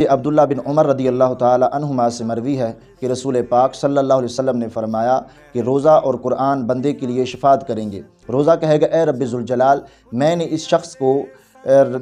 یہ عبداللہ بن عمر رضی اللہ تعالی عنہما سے مروی ہے کہ رسول پاک صلی اللہ علیہ وسلم نے فرمایا کہ روزہ اور قرآن بندے کے لیے شفاعت کریں گے۔ روزہ کہے گا اے رب ذوالجلال، میں نے اس شخص کو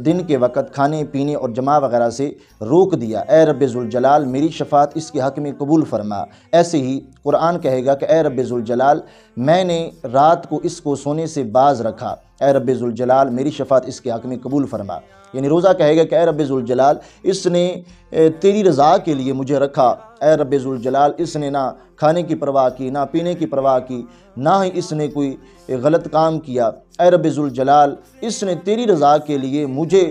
دن کے وقت کھانے پینے اور جماع وغیرہ سے روک دیا، اے رب ذوالجلال میری شفاعت اس کے حق میں قبول فرما۔ ایسے ہی قرآن کہے گا کہ اے رب ذوالجلال میں نے رات کو اس کو سونے سے باز رکھا، اے رب ذوالجلال میری شفاعت اس کے حق میں قبول فرما۔ یعنی روزہ کہے گا کہ اے رب ذوالجلال اس نے تیری رضا کے لیے مجھے رکھا، اے رب ذوالجلال اس نے نہ کھانے کی پرواہ کی، نہ پینے کی پرواہ کی، نہ ہی اس نے کوئی غلط کام کیا، اے رب ذوالجلال اس نے تیری رضا کے لیے مجھے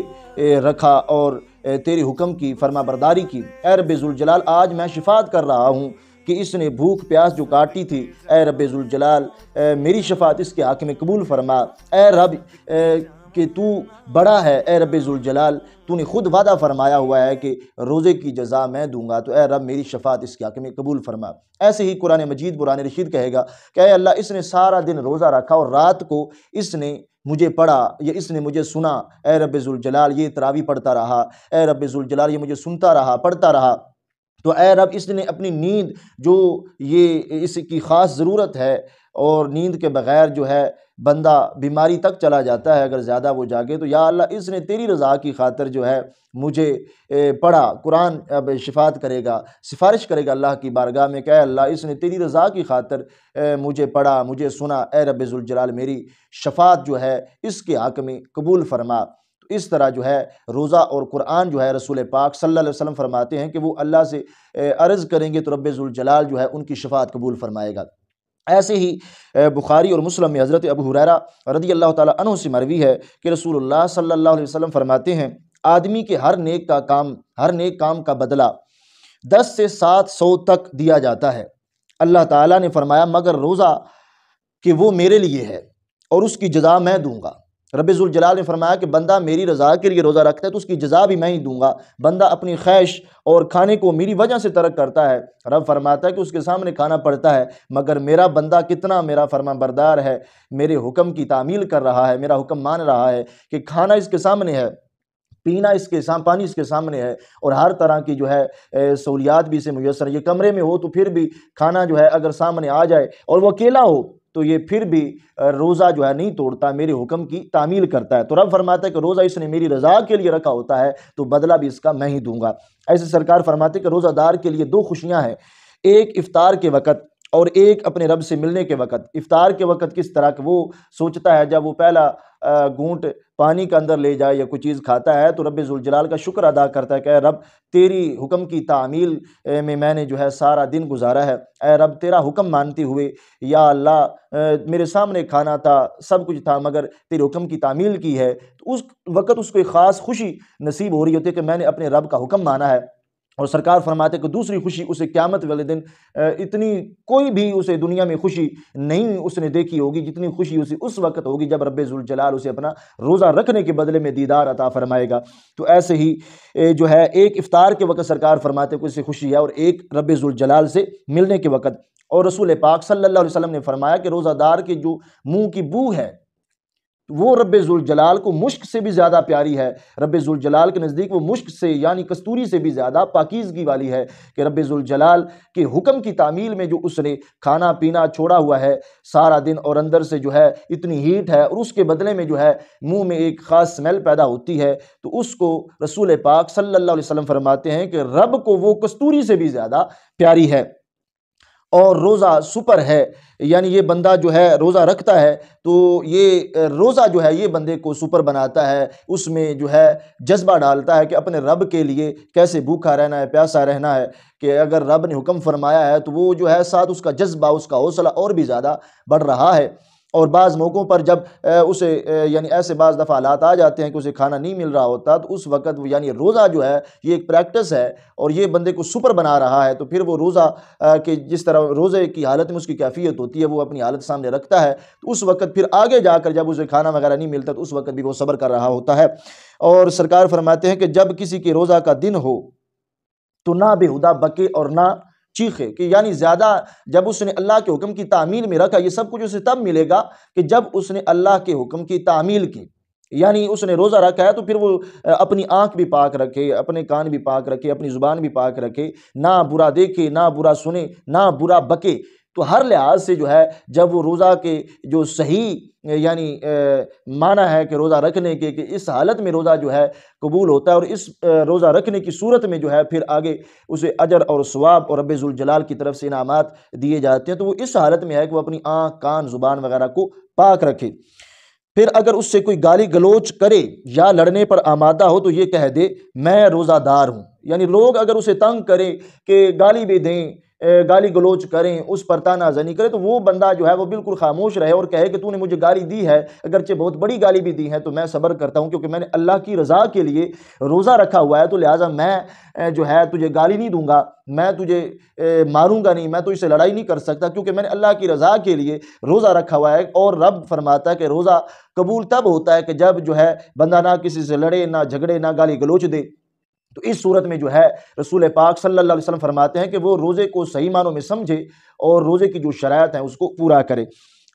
رکھا اور تیری حکم کی فرما برداری کی۔ اے رب ذوالجلال آج میں شفاعت کر رہا ہوں کہ اس نے بھوک پیاس جو کاٹی تھی، اے رب ذوالجلال میری شفاعت اس کے حق میں قبول فرما۔ اے رب کہ تو بڑا ہے، اے رب ذوالجلال تو نے خود وعدہ فرمایا ہوا ہے کہ روزے کی جزا میں دوں گا، تو اے رب میری شفاعت اس کے حق میں قبول فرما۔ ایسے ہی قرآن مجید قرآن رشید کہے گا کہ اے اللہ اس نے سارا دن روزہ رکھا اور رات کو اس نے مجھے پڑھا یا اس نے مجھے سنا، اے رب ذوالجلال یہ تراویح پڑھتا رہا، اے رب ذوالجلال یہ مجھے سنتا رہا پڑھتا رہا، تو اے رب اس نے اپنی نیند جو یہ اس کی خاص ضرورت ہے، اور نیند کے بغیر جو ہے بندہ بیماری تک چلا جاتا ہے اگر زیادہ وہ جاگے، تو یا اللہ اس نے تیری رضا کی خاطر جو ہے مجھے پڑھا۔ قرآن اب شفاعت کرے گا، سفارش کرے گا اللہ کی بارگاہ میں کہ اے اللہ اس نے تیری رضا کی خاطر مجھے پڑھا مجھے سنا، اے رب ذوالجلال میری شفاعت جو ہے اس کے حق میں قبول فرما۔ تو اس طرح جو ہے روزہ اور قرآن جو ہے رسول پاک صلی اللہ علیہ وسلم فرماتے ہیں کہ وہ اللہ سے عرض کریں گے تو رب ذوالجلال جو ہے ان کی شفاعت قبول فرمائے گا۔ ایسے ہی بخاری اور مسلم میں حضرت ابو ہریرہ رضی اللہ تعالیٰ عنہ سے مروی ہے کہ رسول اللہ صلی اللہ علیہ وسلم فرماتے ہیں آدمی کے ہر نیک کام کا بدلہ 10 سے 700 تک دیا جاتا ہے۔ اللہ تعالیٰ نے فرمایا مگر روزہ کہ وہ میرے لیے ہے اور اس کی جزا میں دوں گا۔ رب ذوالجلال نے فرمایا کہ بندہ میری رضا کے لیے روزہ رکھتا ہے تو اس کی جزا بھی میں ہی دوں گا۔ بندہ اپنی خواہش اور کھانے کو میری وجہ سے ترک کرتا ہے، رب فرماتا ہے کہ اس کے سامنے کھانا پڑتا ہے، مگر میرا بندہ کتنا میرا فرما بردار ہے، میرے حکم کی تعمیل کر رہا ہے، میرا حکم مان رہا ہے کہ کھانا اس کے سامنے ہے، پینا پانی اس کے سامنے ہے، اور ہر طرح کی جو ہے سہولیات بھی اسے میسر، یہ کمرے میں ہو تو پھر بھی کھانا جو ہے اگر سامنے آ جائے اور وہ اکیلا ہو تو یہ پھر بھی روزہ جو ہے نہیں توڑتا، میرے حکم کی تعمیل کرتا ہے۔ تو رب فرماتا ہے کہ روزہ اس نے میری رضا کے لیے رکھا ہوتا ہے تو بدلہ بھی اس کا میں ہی دوں گا۔ ایسے سرکار فرماتے ہیں کہ روزہ دار کے لیے 2 خوشیاں ہیں، ایک افطار کے وقت اور ایک اپنے رب سے ملنے کے وقت۔ افطار کے وقت کس طرح کہ وہ سوچتا ہے جب وہ پہلا گھونٹ پانی کے اندر لے جائے یا کوئی چیز کھاتا ہے تو رب ذوالجلال کا شکر ادا کرتا ہے کہ اے رب تیری حکم کی تعمیل میں نے جو ہے سارا دن گزارا ہے، اے رب تیرا حکم مانتے ہوئے یا اللہ میرے سامنے کھانا تھا سب کچھ تھا مگر تیرے حکم کی تعمیل کی ہے، تو اس وقت اس کو ایک خاص خوشی نصیب ہو رہی ہوتی ہے کہ میں نے اپنے رب کا حکم مانا ہے۔ اور سرکار فرماتے کہ دوسری خوشی اسے قیامت والے دن اتنی کوئی بھی اسے دنیا میں خوشی نہیں اس نے دیکھی ہوگی جتنی خوشی اسے اس وقت ہوگی جب رب ذوالجلال اسے اپنا روزہ رکھنے کے بدلے میں دیدار عطا فرمائے گا۔ تو ایسے ہی جو ہے ایک افطار کے وقت سرکار فرماتے کہ اسے خوشی ہے اور ایک رب ذوالجلال سے ملنے کے وقت۔ اور رسول پاک صلی اللہ علیہ وسلم نے فرمایا کہ روزہ دار کے جو منہ کی بو ہے وہ رب ذوالجلال کو مشک سے بھی زیادہ پیاری ہے، رب ذوالجلال کے نزدیک وہ مشک سے یعنی کستوری سے بھی زیادہ پاکیزگی والی ہے کہ رب ذوالجلال کے حکم کی تعمیل میں جو اس نے کھانا پینا چھوڑا ہوا ہے سارا دن اور اندر سے جو ہے اتنی ہیٹ ہے اور اس کے بدلے میں جو ہے منہ میں ایک خاص سمیل پیدا ہوتی ہے، تو اس کو رسول پاک صلی اللہ علیہ وسلم فرماتے ہیں کہ رب کو وہ کستوری سے بھی زیادہ پیاری ہے۔ اور روزہ سپر ہے، یعنی یہ بندہ جو ہے روزہ رکھتا ہے تو یہ روزہ جو ہے یہ بندے کو سپر بناتا ہے، اس میں جو ہے جذبہ ڈالتا ہے کہ اپنے رب کے لیے کیسے بھوکا رہنا ہے پیاسا رہنا ہے، کہ اگر رب نے حکم فرمایا ہے تو وہ جو ہے ساتھ اس کا جذبہ اس کا حوصلہ اور بھی زیادہ بڑھ رہا ہے۔ اور بعض موقعوں پر جب اسے یعنی ایسے بعض دفعہ حالات آ جاتے ہیں کہ اسے کھانا نہیں مل رہا ہوتا تو اس وقت یعنی روزہ جو ہے یہ ایک پریکٹس ہے اور یہ بندے کو سپر بنا رہا ہے، تو پھر وہ روزہ کہ جس طرح روزے کی حالت میں اس کی کیفیت ہوتی ہے وہ اپنی حالت سامنے رکھتا ہے، تو اس وقت پھر آگے جا کر جب اسے کھانا وغیرہ نہیں ملتا تو اس وقت بھی وہ صبر کر رہا ہوتا ہے۔ اور سرکار فرماتے ہیں کہ جب کسی کے روزہ کا دن ہو تو نہ بےہودہ بکے اور نہ چیخے، کہ یعنی زیادہ جب اس نے اللہ کے حکم کی تعمیل میں رکھا، یہ سب کچھ اسے تب ملے گا کہ جب اس نے اللہ کے حکم کی تعمیل کی، یعنی اس نے روزہ رکھا ہے تو پھر وہ اپنی آنکھ بھی پاک رکھے، اپنے کان بھی پاک رکھے، اپنی زبان بھی پاک رکھے، نہ برا دیکھے، نہ برا سنے، نہ برا بکے۔ تو ہر لحاظ سے جو ہے جب وہ روزہ کے جو صحیح یعنی معنی ہے کہ روزہ رکھنے کے، کہ اس حالت میں روزہ جو ہے قبول ہوتا ہے، اور اس روزہ رکھنے کی صورت میں جو ہے پھر آگے اسے اجر اور ثواب اور رب ذوالجلال کی طرف سے انعامات دیے جاتے ہیں، تو وہ اس حالت میں ہے کہ وہ اپنی آنکھ، کان، زبان وغیرہ کو پاک رکھے۔ پھر اگر اس سے کوئی گالی گلوچ کرے یا لڑنے پر آمادہ ہو تو یہ کہہ دے میں روزہ دار ہوں۔ یعنی لوگ اگر اسے تنگ کریں کہ گالی بھی دیں، گالی گلوچ کریں، اس پر طعنہ زنی کرے، تو وہ بندہ جو ہے وہ بالکل خاموش رہے اور کہے کہ تو نے مجھے گالی دی ہے، اگرچہ بہت بڑی گالی بھی دی ہے تو میں صبر کرتا ہوں کیونکہ میں نے اللہ کی رضا کے لیے روزہ رکھا ہوا ہے، تو لہٰذا میں جو ہے تجھے گالی نہیں دوں گا، میں تجھے ماروں گا نہیں، میں تو اس سے لڑائی نہیں کر سکتا کیونکہ میں نے اللہ کی رضا کے لیے روزہ رکھا ہوا ہے۔ اور رب فرماتا ہے کہ روزہ قبول تب ہوتا ہے کہ جب جو ہے بندہ نہ کسی سے لڑے، نہ جھگڑے، نہ گالی گلوچ دے۔ تو اس صورت میں جو ہے رسول پاک صلی اللہ علیہ وسلم فرماتے ہیں کہ وہ روزے کو صحیح معنوں میں سمجھے اور روزے کی جو شرائط ہیں اس کو پورا کرے۔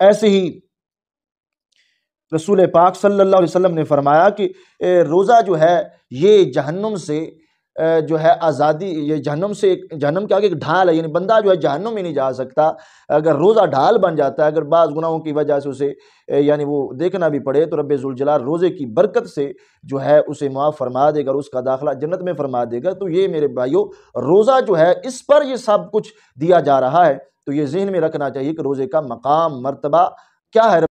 ایسے ہی رسول پاک صلی اللہ علیہ وسلم نے فرمایا کہ روزہ جو ہے یہ جہنم سے جو ہے آزادی، یہ جہنم کے آگے ایک ڈھال ہے، یعنی بندہ جو ہے جہنم میں نہیں جا سکتا اگر روزہ ڈھال بن جاتا ہے۔ اگر بعض گناہوں کی وجہ سے اسے یعنی وہ دیکھنا بھی پڑے تو رب ذوالجلال روزے کی برکت سے جو ہے اسے معاف فرما دے گا اور اس کا داخلہ جنت میں فرما دے گا۔ تو یہ میرے بھائیو روزہ جو ہے اس پر یہ سب کچھ دیا جا رہا ہے، تو یہ ذہن میں رکھنا چاہیے کہ روزے کا مقام، مرتبہ کیا ہے۔